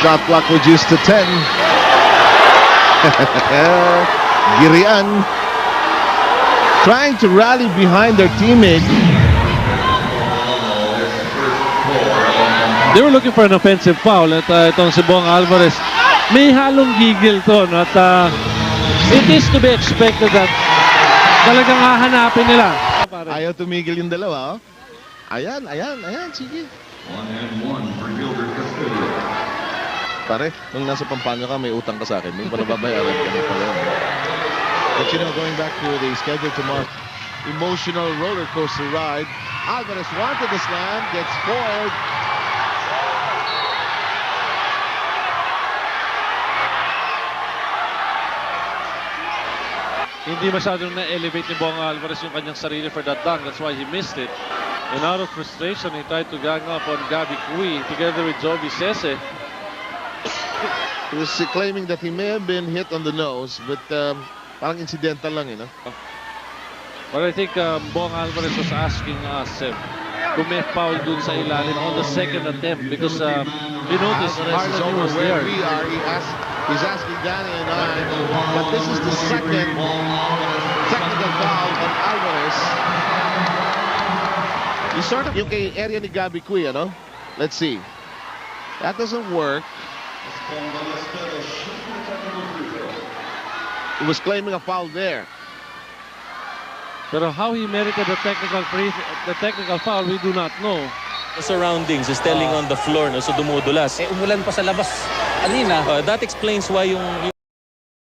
Shot clock reduced to 10. Girian trying to rally behind their teammate. They were looking for an offensive foul at itong si Bong Alvarez. May halong gigil to, no? At it is to be expected that talagang hahanapin nila. Ayaw tumigil yung dalawa, oh. Ayan, sige. 1-1 for Gilbert Castillo. Pare, nung nasa Pampanga ka, may utang ka sa akin. May panababayaran ka na pala. But you know, going back to the schedule tomorrow, emotional roller coaster ride. Alvarez wanted the slam, gets foiled. Hindi masyadong na-elevate ni Bong Alvarez yung kanyang sarili for that dunk. That's why he missed it. And out of frustration, he tried to gang up on Gabby Cui together with Jovi Sese. He was claiming that he may have been hit on the nose, but parang incidental lang, you know. But I think Bong Alvarez was asking us kung may foul dun sa ilalim on the second attempt because he noticed Alvarez is Harlan over was where there. we are. He's asking Danny and I, but this is the second technical foul on Alvarez. You sort of yung kay area ni Gabby Cui, ano? Let's see. That doesn't work. He was claiming a foul there. Pero how he merited the technical foul, we do not know. The surroundings is telling on the floor, no? So dumudulas. Umulan pa sa labas kanina. That explains why yung